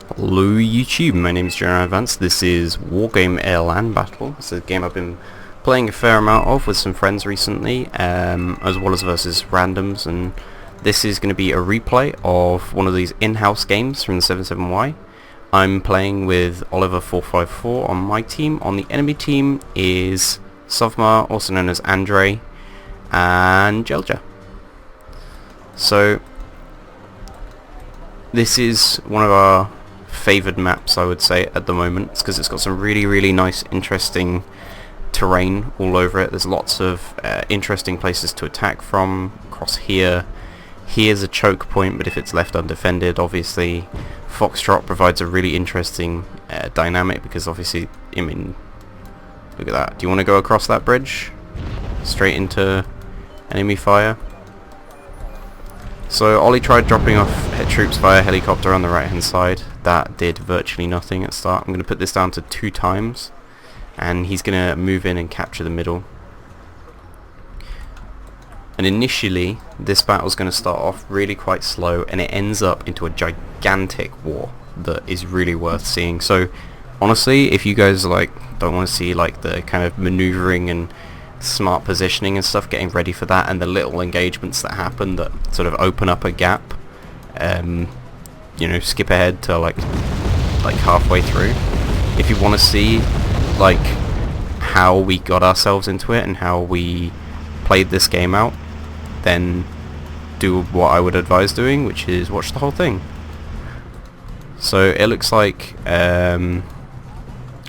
Hello YouTube, my name is Jeremy Vance. This is Wargame AirLand Battle. It's a game I've been playing a fair amount of with some friends recently, as well as versus randoms, and this is going to be a replay of one of these in-house games from the 77Y. I'm playing with Oliver 454 on my team. On the enemy team is Sovmar, also known as Andre, and Jelja. So this is one of our favoured maps, I would say, at the moment. It's because it's got some really nice, interesting terrain all over it. There's lots of interesting places to attack from. Across here, here's a choke point, but if it's left undefended, obviously Foxtrot provides a really interesting dynamic, because obviously, I mean, look at that. Do you want to go across that bridge straight into enemy fire? So Ollie tried dropping off troops via helicopter on the right hand side. That did virtually nothing at the start. I'm going to put this down to 2 times, and he's going to move in and capture the middle. And initially this battle is going to start off really quite slow, and it ends up into a gigantic war that is really worth seeing. So honestly, if you guys don't want to see the kind of maneuvering and smart positioning and stuff, getting ready for that, and the little engagements that happen that sort of open up a gap, you know, skip ahead to like halfway through. If you want to see how we got ourselves into it and how we played this game out, then do what I would advise doing, which is watch the whole thing. So it looks like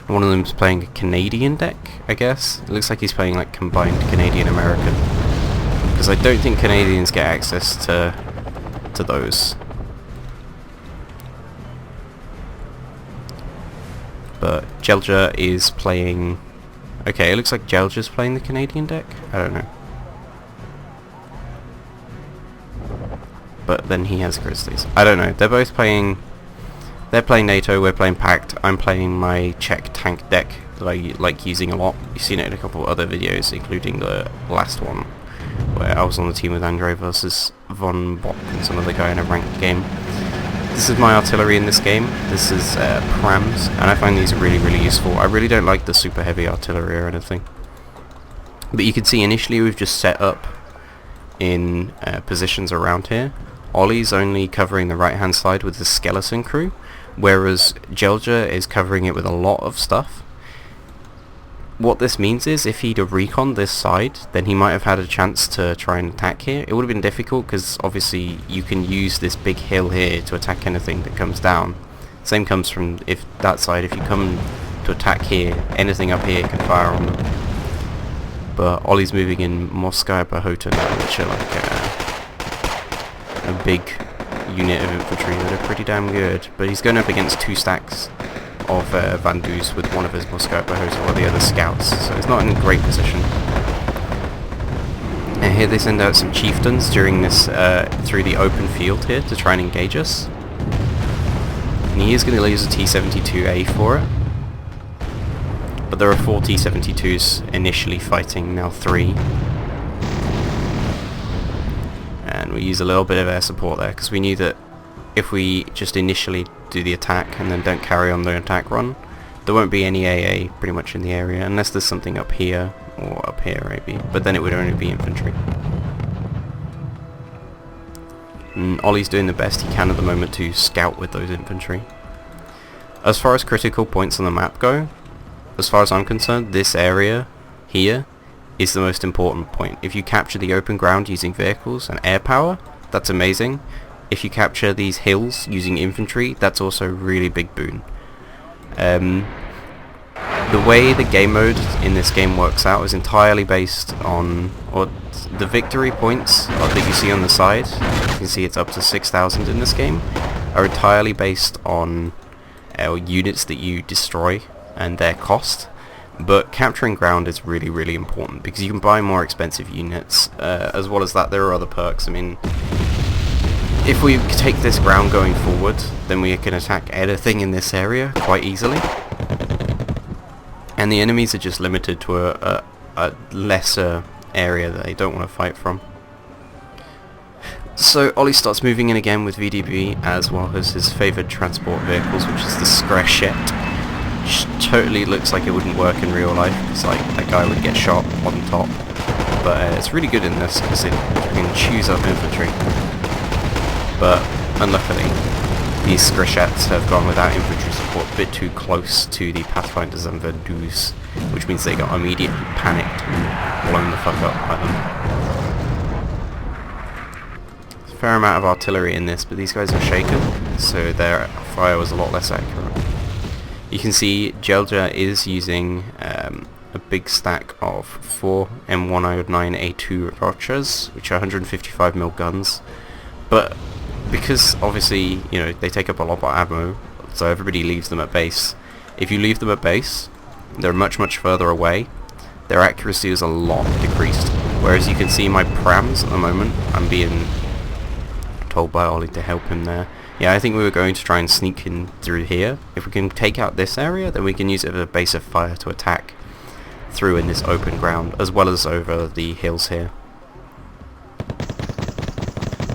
one of them is playing a Canadian deck, I guess. It looks like he's playing combined Canadian-American, because I don't think Canadians get access to those. But Jelja is playing... Okay, it looks like Jelja's playing the Canadian deck? I don't know. But then he has Grizzlies. I don't know. They're both playing... They're playing NATO, we're playing Pact. I'm playing my Czech tank deck that I like using a lot. You've seen it in a couple of other videos, including the last one, where I was on the team with Andre versus Von Bock and some other guy in a ranked game. This is my artillery in this game. This is prams, and I find these really useful. I really don't like the super heavy artillery or anything. But you can see initially we've just set up in positions around here. Ollie's only covering the right hand side with the skeleton crew, whereas Jelja is covering it with a lot of stuff. What this means is, if he'd have reconned this side, then he might have had a chance to try and attack here. It would have been difficult, because obviously you can use this big hill here to attack anything that comes down. Same comes from that side. If you come to attack here, anything up here can fire on them. But Ollie's moving in Moskaya Bahoten, which are a big unit of infantry that are pretty damn good. But he's going up against 2 stacks of Van Doos with one of his Moskaya Bahoten or the other scouts, so it's not in a great position. And here they send out some chieftains during this through the open field here to try and engage us. And he is going to use a T-72A for it. But there are 4 T-72s initially fighting, now 3. And we use a little bit of air support there, because we knew that if we just initially do the attack and then don't carry on the attack run, there won't be any AA pretty much in the area, unless there's something up here, or up here maybe, but then it would only be infantry. And Ollie's doing the best he can at the moment to scout with those infantry. As far as critical points on the map go, as far as I'm concerned, this area here is the most important point. If you capture the open ground using vehicles and air power, that's amazing. If you capture these hills using infantry, that's also a really big boon. The way the game mode in this game works out is entirely based on, or the victory points that you see on the side, you can see it's up to 6,000 in this game, are entirely based on units that you destroy and their cost. But capturing ground is really important, because you can buy more expensive units. As well as that, there are other perks. I mean, if we take this ground going forward, then we can attack anything in this area quite easily. And the enemies are just limited to a lesser area that they don't want to fight from. So Ollie starts moving in again with VDB as well as his favoured transport vehicles, which is the Screshette. Which totally looks like it wouldn't work in real life, because like that guy would get shot on top. But it's really good in this because it can choose up infantry. But unluckily, these Screshettes have gone without infantry support a bit too close to the Pathfinders and Verdus, which means they got immediately panicked and blown the fuck up by them. Fair amount of artillery in this, but these guys are shaken, so their fire was a lot less accurate. You can see Jelja is using a big stack of 4 M109A2 Rochas, which are 155mm guns, but because obviously, you know, they take up a lot of ammo, so everybody leaves them at base. If you leave them at base, they're much further away. Their accuracy is a lot decreased, whereas you can see my prams at the moment, I'm being told by Ollie to help him there. Yeah, I think we were going to try and sneak in through here. If we can take out this area, then we can use it as a base of fire to attack through in this open ground, as well as over the hills here.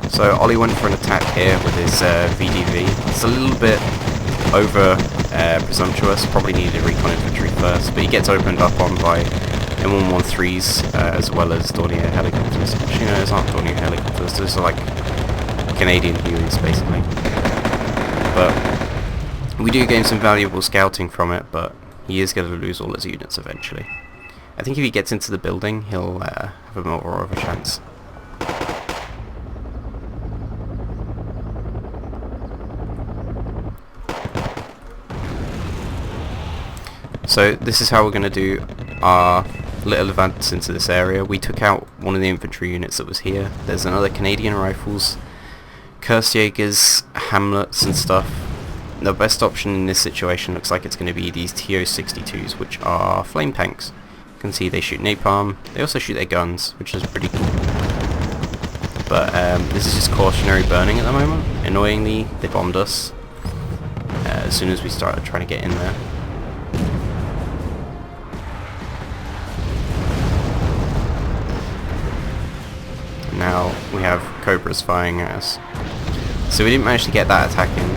So Ollie went for an attack here with his VDV. It's a little bit over presumptuous, probably needed recon infantry first, but he gets opened up on by M113s as well as Dornier helicopters. Actually, no, those aren't Dornier helicopters, those are like Canadian Hueys basically. But we do gain some valuable scouting from it, but he is going to lose all his units eventually. I think if he gets into the building, he'll have a more of a chance. So this is how we're going to do our little advance into this area. We took out one of the infantry units that was here. There's another Canadian rifles, Kurstjägers, Hamlets and stuff. The best option in this situation looks like it's going to be these TO-62s, which are flame tanks. You can see they shoot napalm. They also shoot their guns, which is pretty cool. But this is just cautionary burning at the moment. Annoyingly, they bombed us as soon as we started trying to get in there. Now we have Cobras firing at us. So we didn't manage to get that attack in.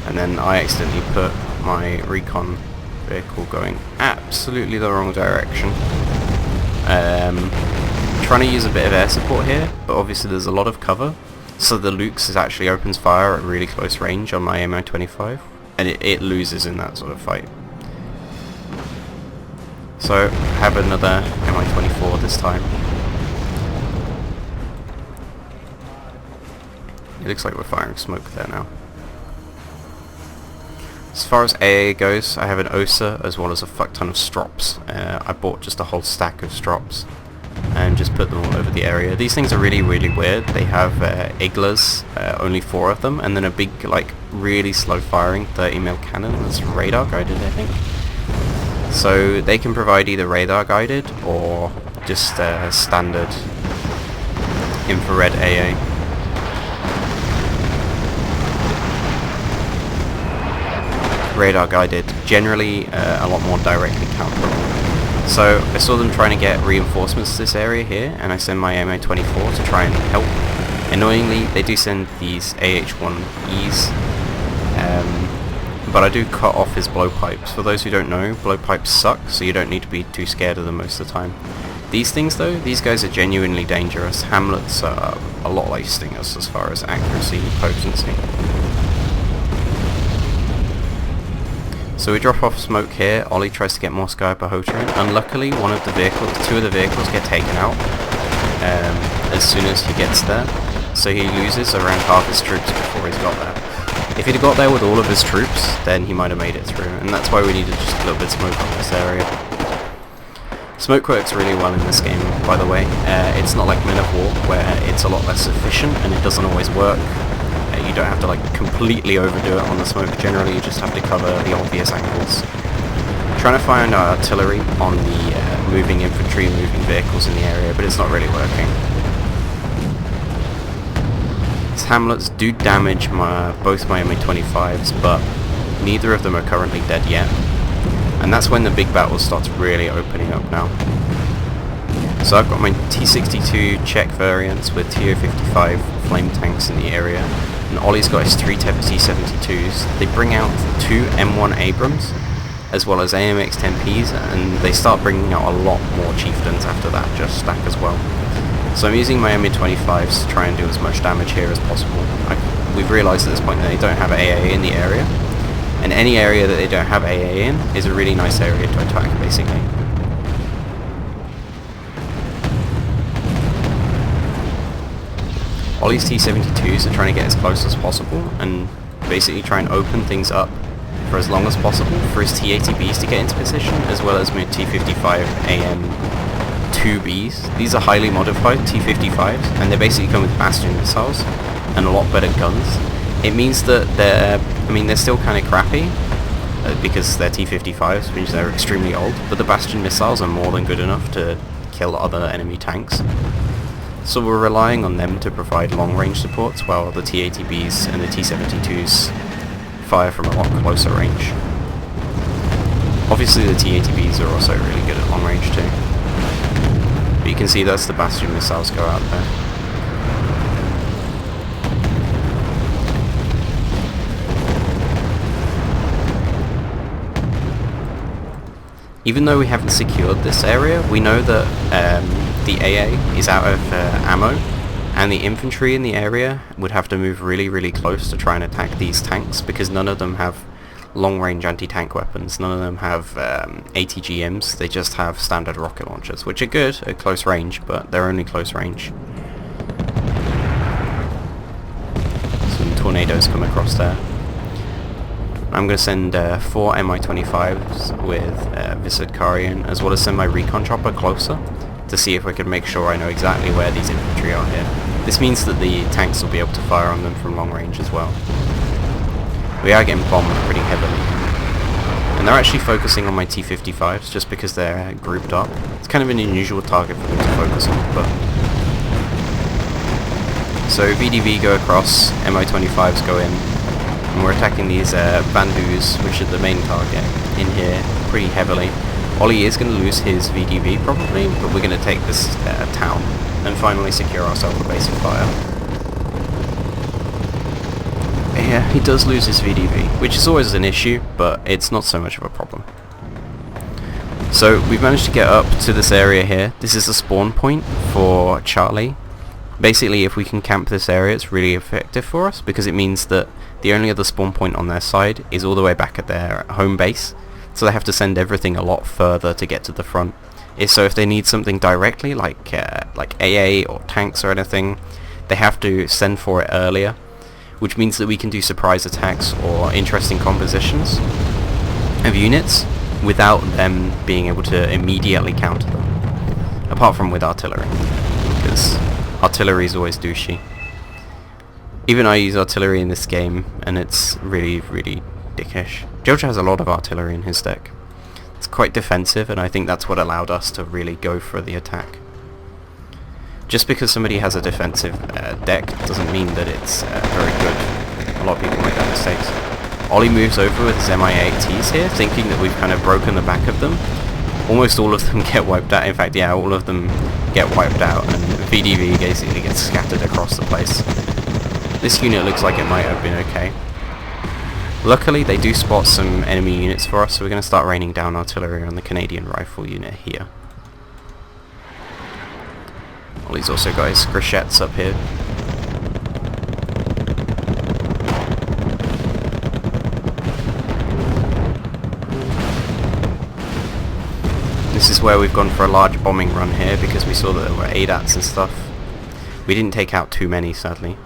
And then I accidentally put my recon vehicle going absolutely the wrong direction. Trying to use a bit of air support here, but obviously there's a lot of cover. So the Lux actually opens fire at really close range on my Mi-25, and it loses in that sort of fight. So, have another Mi-24 this time. It looks like we're firing smoke there now. As far as AA goes, I have an OSA as well as a fuck ton of strops. I bought just a whole stack of strops and just put them all over the area. These things are really weird. They have Iglas, only 4 of them, and then a big, like, really slow firing 30mm cannon that's radar guided, I think. So they can provide either radar guided or just standard infrared AA. Radar guided, generally a lot more directly counterable. So I saw them trying to get reinforcements to this area here, and I send my Mi-24 to try and help. Annoyingly, they do send these AH-1Es. But I do cut off his blowpipes. For those who don't know, blowpipes suck, so you don't need to be too scared of them most of the time. These things though, these guys are genuinely dangerous. Hamlets are a lot like Stingers as far as accuracy and potency. So we drop off smoke here. Ollie tries to get more Sky Bahotra in. Unluckily, two of the vehicles get taken out as soon as he gets there. So he loses around half his troops before he's got there. If he'd have got there with all of his troops, then he might have made it through, and that's why we needed just a little bit of smoke on this area. Smoke works really well in this game, by the way. It's not like Men of War, where it's a lot less efficient and it doesn't always work. You don't have to like completely overdo it on the smoke. Generally, you just have to cover the obvious angles. Trying to find artillery on the moving infantry and moving vehicles in the area, but it's not really working. These Hamlets do damage both my Mi-25s, but neither of them are currently dead yet. And that's when the big battle starts really opening up now. So I've got my T62 Czech variants with TO55 flame tanks in the area, and Ollie's got his 3 T72s. They bring out 2 M1 Abrams, as well as AMX 10Ps, and they start bringing out a lot more chieftains after that just stack as well. So I'm using my ME25s to try and do as much damage here as possible. We've realised at this point that they don't have AA in the area, and any area that they don't have AA in is a really nice area to attack, basically. Ollie's T72s are trying to get as close as possible and basically try and open things up for as long as possible for his T80Bs to get into position, as well as my T55 AM2Bs. These are highly modified T55s, and they basically come with Bastion missiles and a lot better guns. It means that they're still kind of crappy because they're T55s, which they're extremely old, but the Bastion missiles are more than good enough to kill other enemy tanks. So we're relying on them to provide long-range supports, while the T80Bs and the T72s fire from a lot closer range. Obviously the T80Bs are also really good at long range too. But you can see that's the Bastion missiles go out there. Even though we haven't secured this area, we know that the AA is out of ammo, and the infantry in the area would have to move really close to try and attack these tanks, because none of them have long-range anti-tank weapons, none of them have ATGMs, they just have standard rocket launchers, which are good at close range, but they're only close range. Some tornadoes come across there. I'm going to send 4 Mi-25s with Visadkarian, as well as send my recon chopper closer to see if we can make sure I know exactly where these infantry are here. This means that the tanks will be able to fire on them from long range as well. We are getting bombed pretty heavily. And they're actually focusing on my T-55s just because they're grouped up. It's kind of an unusual target for them to focus on, but... So VDV go across, Mi-25s go in, and we're attacking these Bandus, which are the main target, in here pretty heavily. Ollie is going to lose his VDV probably, but we're going to take this town and finally secure ourselves a base of fire. Yeah, he does lose his VDV, which is always an issue, but it's not so much of a problem. So we've managed to get up to this area here. This is a spawn point for Charlie. Basically, if we can camp this area, it's really effective for us, because it means that the only other spawn point on their side is all the way back at their home base, so they have to send everything a lot further to get to the front. So if they need something directly, like AA or tanks or anything, they have to send for it earlier, which means that we can do surprise attacks or interesting compositions of units without them being able to immediately counter them, apart from with artillery, because artillery is always douchey. Even I use artillery in this game, and it's really dickish. Jojo has a lot of artillery in his deck. It's quite defensive, and I think that's what allowed us to really go for the attack. Just because somebody has a defensive deck doesn't mean that it's very good. A lot of people make that mistake. Ollie moves over with his Mi-8Ts here, thinking that we've kind of broken the back of them. Almost all of them get wiped out. In fact, yeah, all of them get wiped out, and VDV basically gets scattered across the place. This unit looks like it might have been okay. Luckily, they do spot some enemy units for us, so we're going to start raining down artillery on the Canadian rifle unit here. Ollie's also got his Grichettes up here. This is where we've gone for a large bombing run here, because we saw that there were ADATs and stuff. We didn't take out too many, sadly.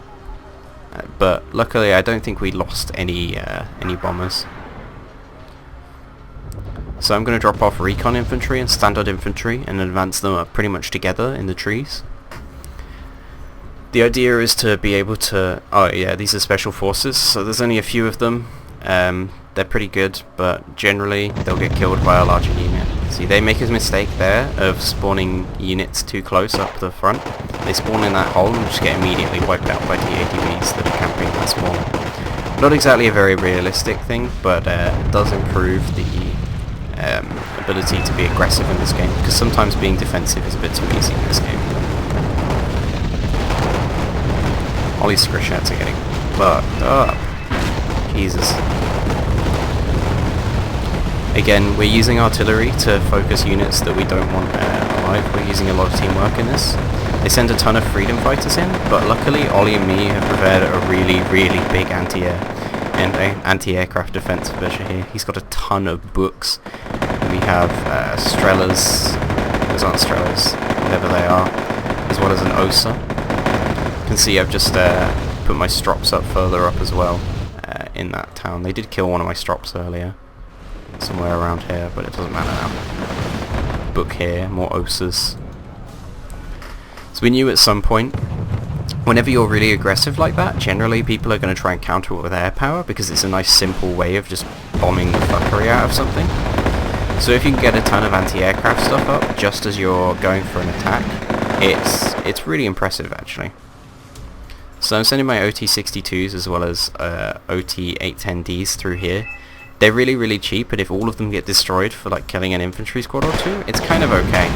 But luckily I don't think we lost any bombers. So I'm going to drop off recon infantry and standard infantry and advance them up pretty much together in the trees. The idea is to be able to... Oh yeah, these are special forces, so there's only a few of them. They're pretty good, but generally they'll get killed by a larger unit. See, they make a mistake there of spawning units too close up the front. They spawn in that hole and just get immediately wiped out by T-80Bs that are camping that spawn. Not exactly a very realistic thing, but it does improve the ability to be aggressive in this game, because sometimes being defensive is a bit too easy in this game. All these Skrishats are getting fucked up. Jesus. Again, we're using artillery to focus units that we don't want alive. We're using a lot of teamwork in this. They send a ton of freedom fighters in, but luckily Ollie and me have prepared a really, really big anti-air and anti-aircraft defense measure here. He's got a ton of books. We have Strellas, those aren't Strellas, whatever they are, as well as an Osa. You can see I've just put my strops up further up as well in that town. They did kill one of my strops earlier, somewhere around here, but it doesn't matter now. Book here, more Osas. So we knew at some point, whenever you're really aggressive like that, generally people are going to try and counter it with air power, because it's a nice simple way of just bombing the fuckery out of something. So if you can get a ton of anti-aircraft stuff up just as you're going for an attack, it's really impressive actually. So I'm sending my OT-62s as well as OT-810Ds through here. They're really, really cheap, and if all of them get destroyed for like killing an infantry squad or two, it's kind of okay.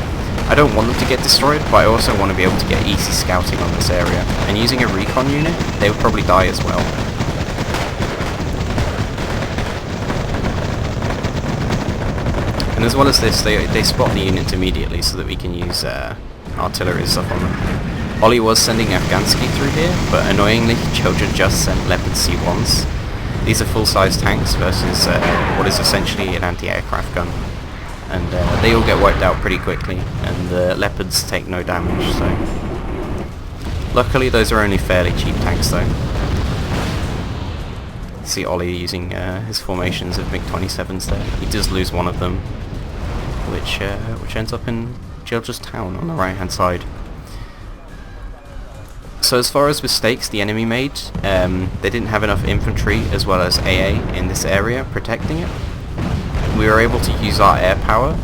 I don't want them to get destroyed, but I also want to be able to get easy scouting on this area. And using a recon unit, they would probably die as well. And as well as this, they spot the units immediately so that we can use artillery and stuff on them. Ollie was sending Afghansky through here, but annoyingly, Children just sent Leopard C1s. These are full-size tanks versus what is essentially an anti-aircraft gun. And they all get wiped out pretty quickly, and the Leopards take no damage, so... Luckily those are only fairly cheap tanks though. See Ollie using his formations of MiG-27s there. He does lose one of them, which ends up in Children's town on the right hand side. So as far as mistakes the enemy made, they didn't have enough infantry as well as AA in this area protecting it. We were able to use our air power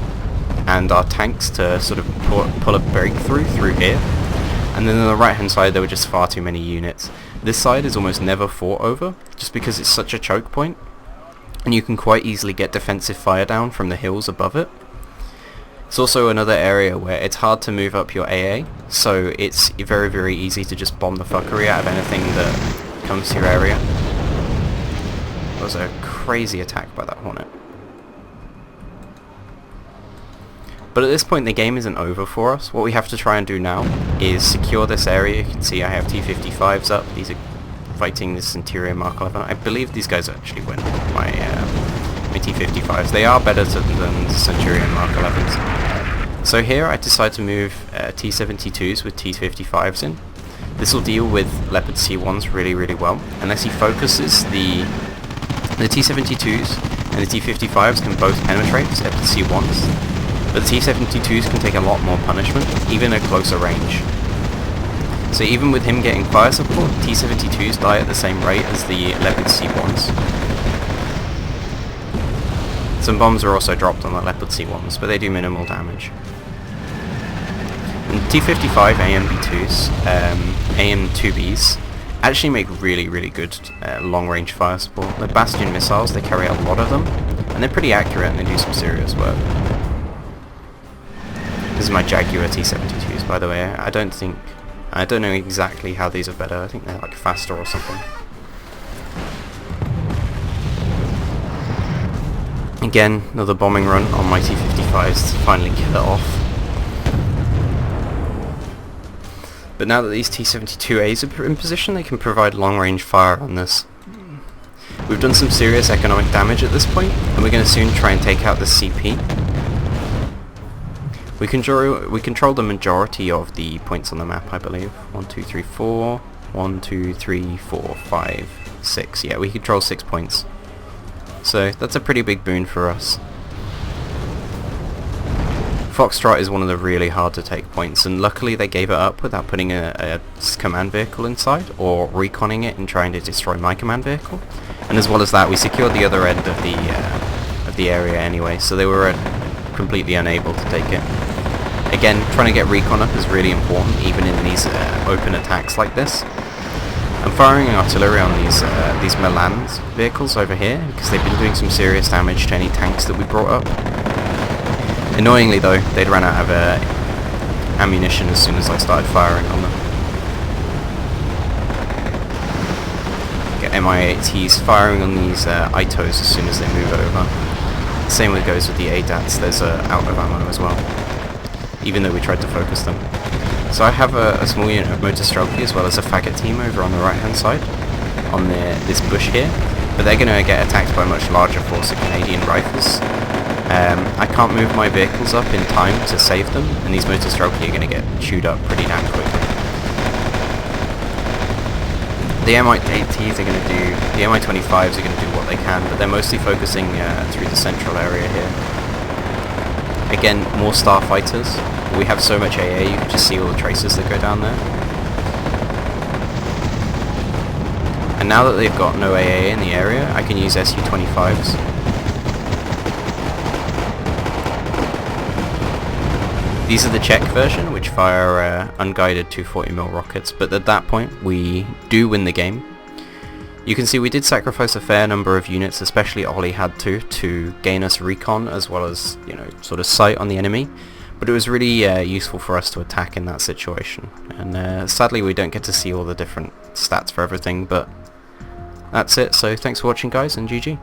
and our tanks to sort of pull a breakthrough through here. And then on the right hand side there were just far too many units. This side is almost never fought over, just because it's such a choke point, and you can quite easily get defensive fire down from the hills above it. It's also another area where it's hard to move up your AA, so it's very, very easy to just bomb the fuckery out of anything that comes to your area. That was a crazy attack by that Hornet. But at this point the game isn't over for us. What we have to try and do now is secure this area. You can see I have T-55s up. These are fighting the Centurion Mark 11. I believe these guys actually win my T-55s. They are better than the Centurion Mark 11s. So here I decide to move T-72s with T-55s in. This will deal with Leopard C1s really, really well. Unless he focuses, the T-72s and the T-55s can both penetrate Leopard C1s. But the T-72s can take a lot more punishment, even at closer range. So even with him getting fire support, T-72s die at the same rate as the Leopard C1s. Some bombs are also dropped on the Leopard C1s, but they do minimal damage. And T-55 AMB2s, AM2Bs, actually make really, really good long-range fire support. They're Bastion missiles, they carry a lot of them, and they're pretty accurate and they do some serious work. This is my Jaguar T-72s, by the way. I don't know exactly how these are better. I think they're like faster or something. Again, another bombing run on my T-55s to finally get it off. But now that these T-72As are in position, they can provide long-range fire on this. We've done some serious economic damage at this point, and we're going to soon try and take out the CP. We control the majority of the points on the map, I believe. 1, 2, 3, 4. 1, 2, 3, 4, 5, 6. Yeah, we control 6 points. So that's a pretty big boon for us. Foxtrot is one of the really hard to take points, and luckily they gave it up without putting a command vehicle inside, or reconning it and trying to destroy my command vehicle. And as well as that, we secured the other end of the area anyway, so they were completely unable to take it. Again, trying to get recon up is really important, even in these open attacks like this. I'm firing artillery on these Milan vehicles over here, because they've been doing some serious damage to any tanks that we brought up. Annoyingly though, they'd run out of ammunition as soon as I started firing on them. Get MI8s firing on these ITOs as soon as they move over. Same goes with the ADATs, there's out of ammo as well, even though we tried to focus them. So I have a small unit of motor strelky as well as a faggot team over on the right hand side, on this bush here, but they're going to get attacked by a much larger force of Canadian rifles. I can't move my vehicles up in time to save them, and these motor strelky are going to get chewed up pretty damn quickly. The MI-8Ts are going to do, the MI-25s are going to do what they can, but they're mostly focusing through the central area here. Again, more starfighters. We have so much AA, you can just see all the traces that go down there. And now that they've got no AA in the area, I can use Su-25s. These are the Czech version, which fire unguided 240mm rockets, but at that point we do win the game. You can see we did sacrifice a fair number of units, especially Ollie had to gain us recon as well as, you know, sort of sight on the enemy, but it was really useful for us to attack in that situation. And sadly we don't get to see all the different stats for everything, but that's it. So thanks for watching guys, and GG.